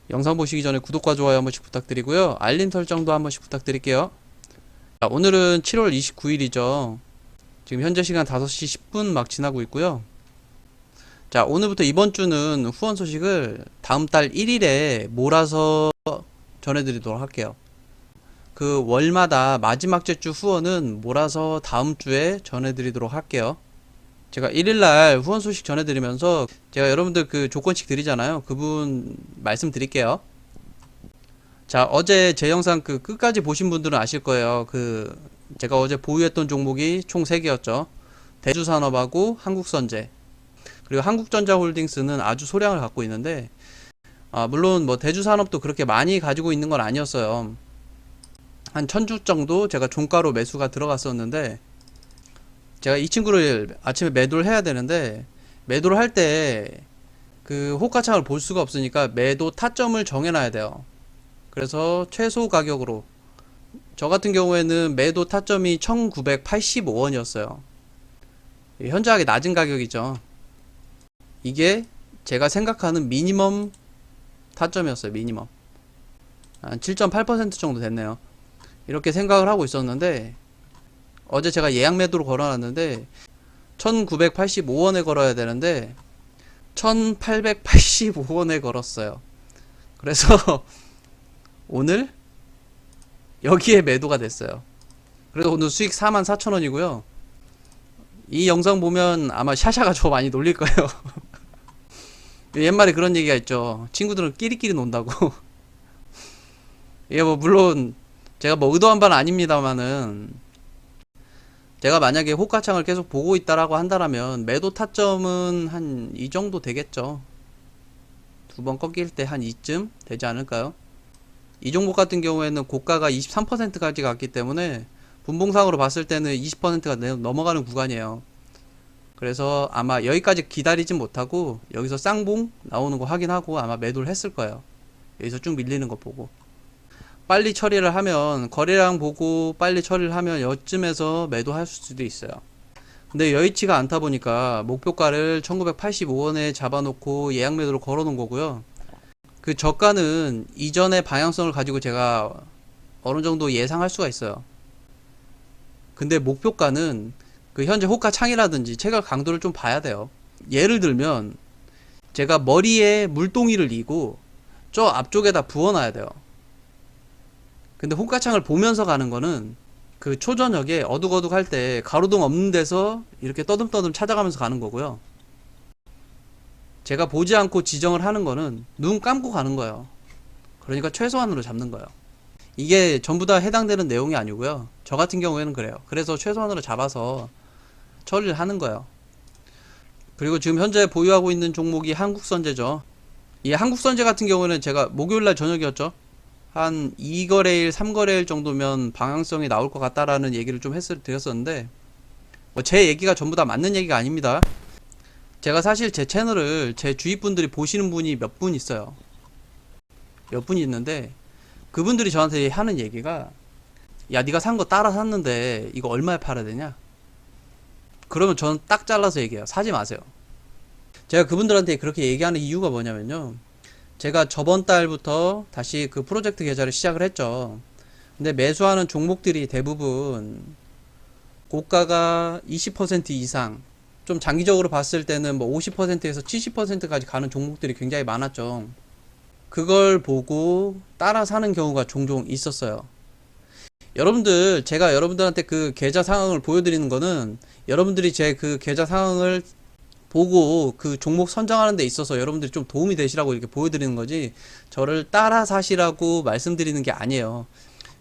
영상 보시기 전에 구독과 좋아요 한 번씩 부탁드리고요. 알림 설정도 한 번씩 부탁드릴게요. 자, 오늘은 7월 29일이죠. 지금 현재 시간 5시 10분 막 지나고 있고요. 자, 오늘부터 이번 주는 후원 소식을 다음 달 1일에 몰아서 전해드리도록 할게요. 그 월마다 마지막 주 후원은 몰아서 다음 주에 전해드리도록 할게요. 제가 1일날 후원 소식 전해드리면서 제가 여러분들 그 조건씩 드리잖아요. 그분 말씀드릴게요. 자, 어제 제 영상 그 끝까지 보신 분들은 아실 거예요. 제가 어제 보유했던 종목이 총 3개였죠. 대주산업하고 한국선제, 그리고 한국전자홀딩스는 아주 소량을 갖고 있는데, 물론 뭐 대주산업도 그렇게 많이 가지고 있는 건 아니었어요. 한 1000주 정도 제가 종가로 매수가 들어갔었는데, 제가 이 친구를 아침에 매도를 해야 되는데, 매도를 할 때 그 호가창을 볼 수가 없으니까 매도 타점을 정해놔야 돼요. 그래서 최소 가격으로, 저 같은 경우에는 매도 타점이 1985원이었어요. 현저하게 낮은 가격이죠. 이게 제가 생각하는 미니멈 타점이었어요. 미니멈 한 7.8% 정도 됐네요. 이렇게 생각을 하고 있었는데, 어제 제가 예약 매도로 걸어놨는데 1985원에 걸어야 되는데 1885원에 걸었어요. 그래서 오늘 여기에 매도가 됐어요. 그래서 오늘 수익 44,000원이고요 이 영상 보면 아마 샤샤가 저 많이 놀릴 거예요. 옛말에 그런 얘기가 있죠. 친구들은 끼리끼리 논다고. 이게 뭐 물론 제가 뭐 의도한 바는 아닙니다만은, 제가 만약에 호가창을 계속 보고 있다라고 한다라면 매도 타점은 한 이 정도 되겠죠. 두 번 꺾일 때 한 이쯤 되지 않을까요? 이 종목 같은 경우에는 고가가 23%까지 갔기 때문에 분봉상으로 봤을 때는 20%가 넘어가는 구간이에요. 그래서 아마 여기까지 기다리진 못하고 여기서 쌍봉 나오는 거 확인하고 아마 매도를 했을 거예요. 여기서 쭉 밀리는 거 보고 빨리 처리를 하면, 거래량 보고 빨리 처리를 하면 여쯤에서 매도할 수도 있어요. 근데 여의치가 않다 보니까 목표가를 1985원에 잡아놓고 예약 매도로 걸어 놓은 거고요. 그 저가는 이전의 방향성을 가지고 제가 어느 정도 예상할 수가 있어요. 근데 목표가는 그 현재 호가 창이라든지 체결 강도를 좀 봐야 돼요. 예를 들면 제가 머리에 물동이를 이고 저 앞쪽에다 부어놔야 돼요. 근데 호가창을 보면서 가는 거는 그 초저녁에 어둑어둑할 때 가로등 없는 데서 이렇게 떠듬떠듬 찾아가면서 가는 거고요. 제가 보지 않고 지정을 하는 거는 눈 감고 가는 거예요. 그러니까 최소한으로 잡는 거예요. 이게 전부 다 해당되는 내용이 아니고요. 저 같은 경우에는 그래요. 그래서 최소한으로 잡아서 처리를 하는 거예요. 그리고 지금 현재 보유하고 있는 종목이 한국선제죠. 이 한국선제 같은 경우는 제가 목요일날 저녁이었죠. 한 2거래일, 3거래일 정도면 방향성이 나올 것 같다라는 얘기를 좀 드렸었는데, 뭐 제 얘기가 전부 다 맞는 얘기가 아닙니다. 제가 사실 제 채널을 제 주위 분들이 보시는 분이 몇 분 있어요. 몇 분이 있는데, 그분들이 저한테 하는 얘기가, 야, 네가 산 거 따라 샀는데 이거 얼마에 팔아야 되냐? 그러면 저는 딱 잘라서 얘기해요. 사지 마세요. 제가 그분들한테 그렇게 얘기하는 이유가 뭐냐면요, 제가 저번 달부터 다시 그 프로젝트 계좌를 시작을 했죠. 근데 매수하는 종목들이 대부분 고가가 20% 이상, 좀 장기적으로 봤을 때는 뭐 50%에서 70%까지 가는 종목들이 굉장히 많았죠. 그걸 보고 따라 사는 경우가 종종 있었어요. 여러분들, 제가 여러분들한테 그 계좌 상황을 보여드리는 거는 여러분들이 제 그 계좌 상황을 보고 그 종목 선정하는 데 있어서 여러분들이 좀 도움이 되시라고 이렇게 보여드리는 거지, 저를 따라 사시라고 말씀드리는 게 아니에요.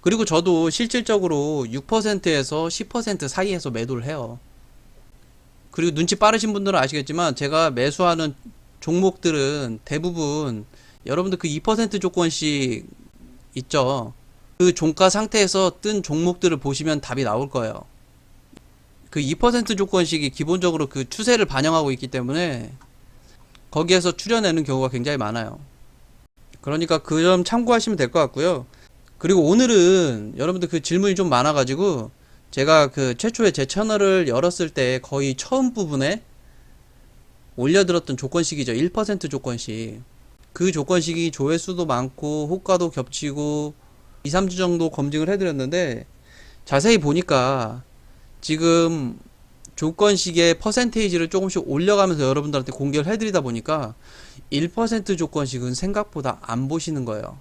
그리고 저도 실질적으로 6%에서 10% 사이에서 매도를 해요. 그리고 눈치 빠르신 분들은 아시겠지만 제가 매수하는 종목들은 대부분 여러분들 그 2% 조건씩 있죠. 그 종가 상태에서 뜬 종목들을 보시면 답이 나올 거예요. 그 2% 조건식이 기본적으로 그 추세를 반영하고 있기 때문에 거기에서 추려내는 경우가 굉장히 많아요. 그러니까 그 점 참고하시면 될 것 같고요. 그리고 오늘은 여러분들 그 질문이 좀 많아가지고 제가 그 최초에 제 채널을 열었을 때 거의 처음 부분에 올려들었던 조건식이죠. 1% 조건식. 그 조건식이 조회수도 많고 호가도 겹치고 2, 3주 정도 검증을 해드렸는데 자세히 보니까 지금 조건식의 퍼센테이지를 조금씩 올려가면서 여러분들한테 공개를 해드리다 보니까 1% 조건식은 생각보다 안 보시는 거예요.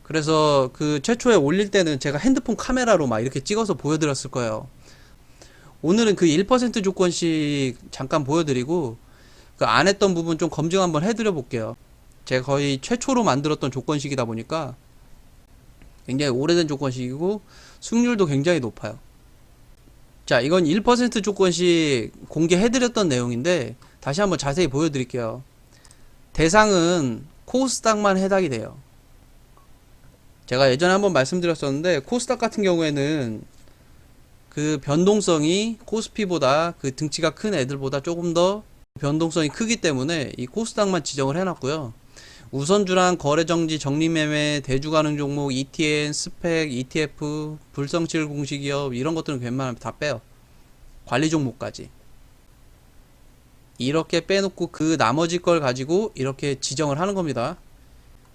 그래서 그 최초에 올릴 때는 제가 핸드폰 카메라로 막 이렇게 찍어서 보여드렸을 거예요. 오늘은 그 1% 조건식 잠깐 보여드리고 그 안 했던 부분 좀 검증 한번 해드려 볼게요. 제가 거의 최초로 만들었던 조건식이다 보니까 굉장히 오래된 조건식이고 승률도 굉장히 높아요. 자, 이건 1% 조건식 공개해드렸던 내용인데 다시 한번 자세히 보여드릴게요. 대상은 코스닥만 해당이 돼요. 제가 예전에 한번 말씀드렸었는데 코스닥 같은 경우에는 그 변동성이 코스피보다 그 등치가 큰 애들보다 조금 더 변동성이 크기 때문에 이 코스닥만 지정을 해놨고요. 우선주랑 거래정지, 적립매매, 대주가능 종목, ETN, 스펙, ETF, 불성실 공시기업 이런 것들은 웬만하면 다 빼요. 관리 종목까지. 이렇게 빼놓고 그 나머지 걸 가지고 이렇게 지정을 하는 겁니다.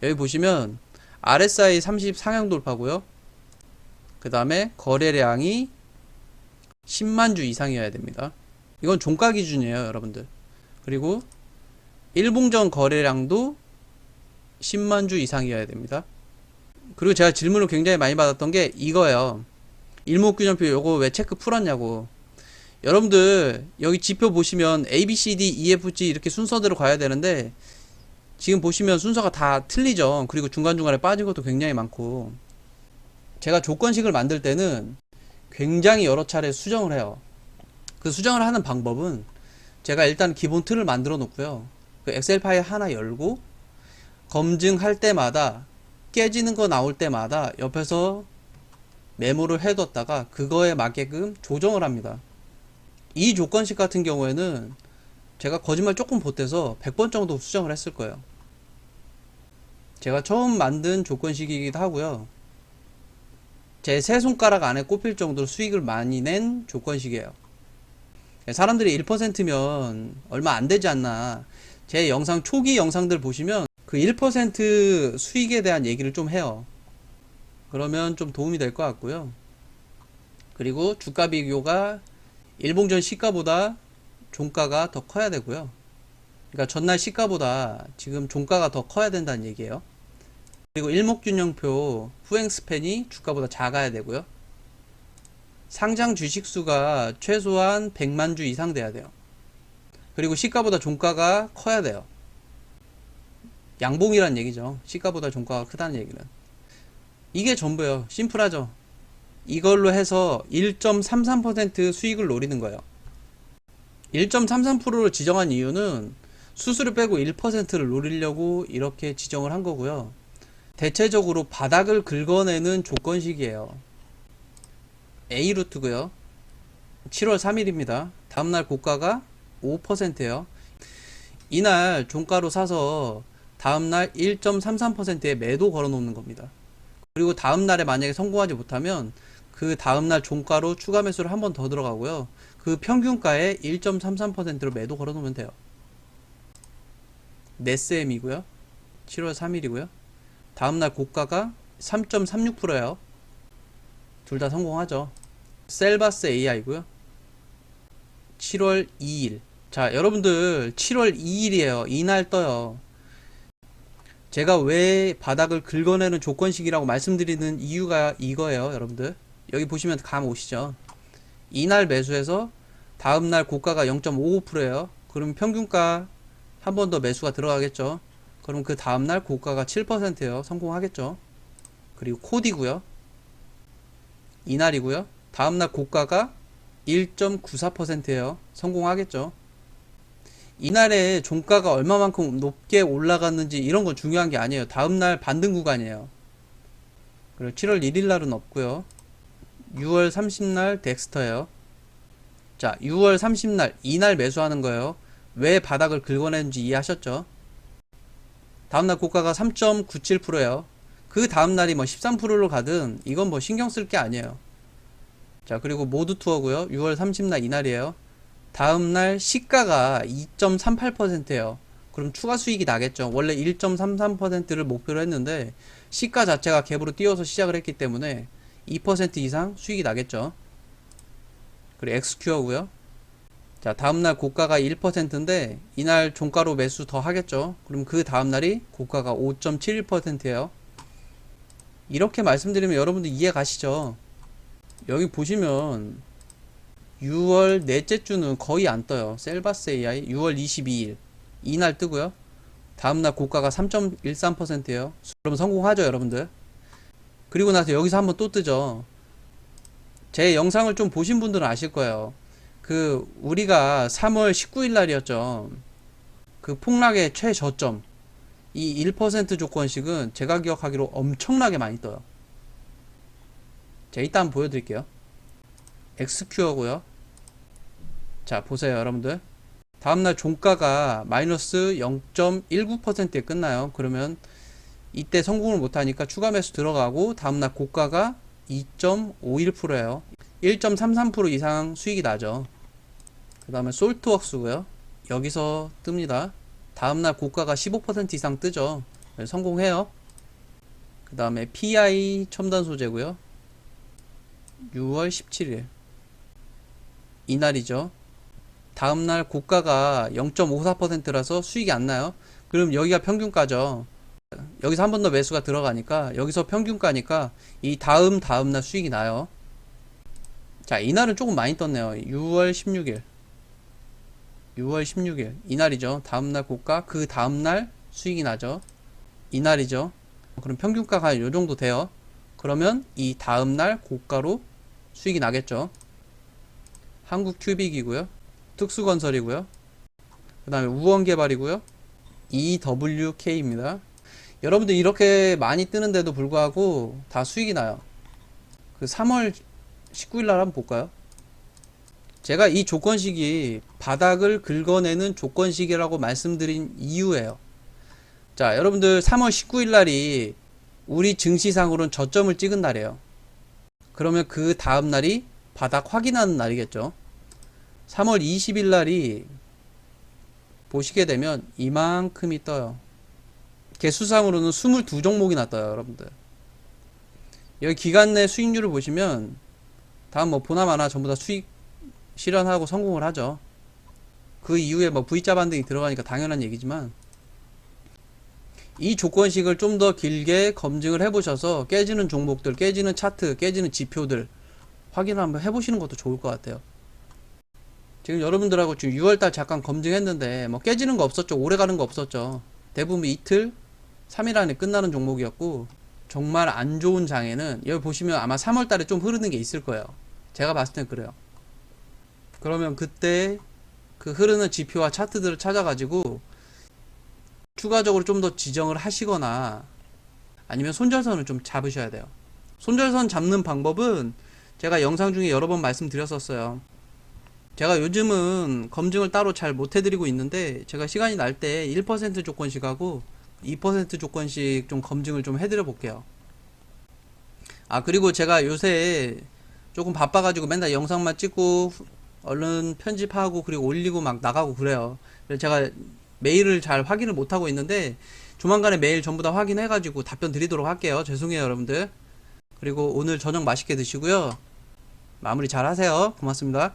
여기 보시면 RSI 30 상향 돌파고요. 그 다음에 거래량이 10만 주 이상이어야 됩니다. 이건 종가 기준이에요, 여러분들. 그리고 일봉전 거래량도 10만 주 이상이어야 됩니다. 그리고 제가 질문을 굉장히 많이 받았던 게 이거예요. 일목균형표 요거 왜 체크 풀었냐고. 여러분들 여기 지표 보시면 A, B, C, D, E, F, G 이렇게 순서대로 가야 되는데 지금 보시면 순서가 다 틀리죠. 그리고 중간중간에 빠진 것도 굉장히 많고. 제가 조건식을 만들 때는 굉장히 여러 차례 수정을 해요. 그 수정을 하는 방법은 제가 일단 기본 틀을 만들어 놓고요. 그 엑셀 파일 하나 열고 검증할 때마다 깨지는 거 나올 때마다 옆에서 메모를 해뒀다가 그거에 맞게끔 조정을 합니다. 이 조건식 같은 경우에는 제가 거짓말 조금 보태서 100번 정도 수정을 했을 거예요. 제가 처음 만든 조건식이기도 하고요. 제 세 손가락 안에 꼽힐 정도로 수익을 많이 낸 조건식이에요. 사람들이 1%면 얼마 안 되지 않나. 제 영상 초기 영상들 보시면 그 1% 수익에 대한 얘기를 좀 해요. 그러면 좀 도움이 될 것 같고요. 그리고 주가 비교가 일봉전 시가보다 종가가 더 커야 되고요. 그러니까 전날 시가보다 지금 종가가 더 커야 된다는 얘기예요. 그리고 일목균형표 후행 스팬이 주가보다 작아야 되고요. 상장 주식수가 최소한 100만 주 이상 돼야 돼요. 그리고 시가보다 종가가 커야 돼요. 양봉이란 얘기죠. 시가보다 종가가 크다는 얘기는. 이게 전부예요. 심플하죠. 이걸로 해서 1.33% 수익을 노리는 거예요. 1.33%를 지정한 이유는 수수료 빼고 1%를 노리려고 이렇게 지정을 한 거고요. 대체적으로 바닥을 긁어내는 조건식이에요. A루트고요. 7월 3일입니다. 다음날 고가가 5%예요. 이날 종가로 사서 다음날 1.33%의 매도 걸어 놓는 겁니다. 그리고 다음날에 만약에 성공하지 못하면 그 다음날 종가로 추가 매수를 한 번 더 들어가고요. 그 평균가에 1.33%로 매도 걸어 놓으면 돼요. 네스엠이고요. 7월 3일이고요. 다음날 고가가 3.36%예요. 둘 다 성공하죠. 셀바스 AI고요. 7월 2일. 자, 여러분들 7월 2일이에요. 이날 떠요. 제가 왜 바닥을 긁어내는 조건식이라고 말씀드리는 이유가 이거예요, 여러분들. 여기 보시면 감 오시죠. 이날 매수해서 다음날 고가가 0.55%예요. 그럼 평균가 한 번 더 매수가 들어가겠죠. 그럼 그 다음날 고가가 7%예요. 성공하겠죠. 그리고 코디고요. 이날이고요. 다음날 고가가 1.94%예요. 성공하겠죠. 이날에 종가가 얼마만큼 높게 올라갔는지 이런 건 중요한 게 아니에요. 다음날 반등 구간이에요. 그리고 7월 1일 날은 없고요. 6월 30날 덱스터예요. 자, 6월 30날 이날 매수하는 거예요. 왜 바닥을 긁어내는지 이해하셨죠? 다음날 고가가 3.97%예요. 그 다음날이 뭐 13%로 가든 이건 뭐 신경 쓸 게 아니에요. 자, 그리고 모두 투어고요. 6월 30날 이날이에요. 다음날 시가가 2.38%예요. 그럼 추가 수익이 나겠죠. 원래 1.33%를 목표로 했는데 시가 자체가 갭으로 띄워서 시작을 했기 때문에 2% 이상 수익이 나겠죠. 그리고 XQ하고요. 자, 다음날 고가가 1%인데 이날 종가로 매수 더 하겠죠. 그럼 그 다음날이 고가가 5.71%예요. 이렇게 말씀드리면 여러분들 이해 가시죠? 여기 보시면 6월 넷째 주는 거의 안 떠요. 셀바스 AI 6월 22일 이날 뜨고요. 다음날 고가가 3.13%예요. 그럼 성공하죠, 여러분들. 그리고 나서 여기서 한번 또 뜨죠. 제 영상을 좀 보신 분들은 아실 거예요. 그 우리가 3월 19일 날이었죠. 그 폭락의 최저점 이 1% 조건식은 제가 기억하기로 엄청나게 많이 떠요. 자, 이따 한번 보여드릴게요. XQ하고요. 자, 보세요, 여러분들. 다음날 종가가 마이너스 0.19%에 끝나요. 그러면 이때 성공을 못하니까 추가 매수 들어가고 다음날 고가가 2.51%예요. 1.33% 이상 수익이 나죠. 그 다음에 솔트웍스고요. 여기서 뜹니다. 다음날 고가가 15% 이상 뜨죠. 성공해요. 그 다음에 PI 첨단 소재고요. 6월 17일 이날이죠. 다음날 고가가 0.54%라서 수익이 안 나요. 그럼 여기가 평균가죠. 여기서 한 번 더 매수가 들어가니까 여기서 평균가니까 이 다음날 수익이 나요. 자, 이날은 조금 많이 떴네요. 6월 16일 이날이죠. 다음날 고가 그 다음날 수익이 나죠. 이날이죠. 그럼 평균가가 요 정도 돼요. 그러면 이 다음날 고가로 수익이 나겠죠. 한국큐빅이고요. 특수건설이고요. 그 다음에 우원개발이고요. EWK입니다. 여러분들 이렇게 많이 뜨는데도 불구하고 다 수익이 나요. 그 3월 19일날 한번 볼까요? 제가 이 조건식이 바닥을 긁어내는 조건식이라고 말씀드린 이유예요. 자, 여러분들 3월 19일날이 우리 증시상으로는 저점을 찍은 날이에요. 그러면 그 다음날이 바닥 확인하는 날이겠죠. 3월 20일날이 보시게 되면 이만큼이 떠요. 개수상으로는 22종목이나 떠요, 여러분들. 여기 기간 내 수익률을 보시면 다음 뭐 보나마나 전부 다 수익 실현하고 성공을 하죠. 그 이후에 뭐 V자 반등이 들어가니까 당연한 얘기지만 이 조건식을 좀 더 길게 검증을 해보셔서 깨지는 종목들, 깨지는 차트, 깨지는 지표들 확인을 한번 해보시는 것도 좋을 것 같아요. 지금 여러분들하고 지금 6월달 잠깐 검증했는데 뭐 깨지는 거 없었죠. 오래 가는 거 없었죠. 대부분 이틀, 3일 안에 끝나는 종목이었고 정말 안 좋은 장에는 여기 보시면 아마 3월달에 좀 흐르는 게 있을 거예요. 제가 봤을 땐 그래요. 그러면 그때 그 흐르는 지표와 차트들을 찾아가지고 추가적으로 좀 더 지정을 하시거나 아니면 손절선을 좀 잡으셔야 돼요. 손절선 잡는 방법은 제가 영상 중에 여러 번 말씀드렸었어요. 제가 요즘은 검증을 따로 잘 못해드리고 있는데 제가 시간이 날 때 1% 조건식 하고 2% 조건식 좀 검증을 좀 해드려 볼게요. 아, 그리고 제가 요새 조금 바빠가지고 맨날 영상만 찍고 얼른 편집하고 그리고 올리고 막 나가고 그래요. 그래서 제가 메일을 잘 확인을 못하고 있는데 조만간에 메일 전부 다 확인해가지고 답변 드리도록 할게요. 죄송해요, 여러분들. 그리고 오늘 저녁 맛있게 드시고요. 마무리 잘 하세요. 고맙습니다.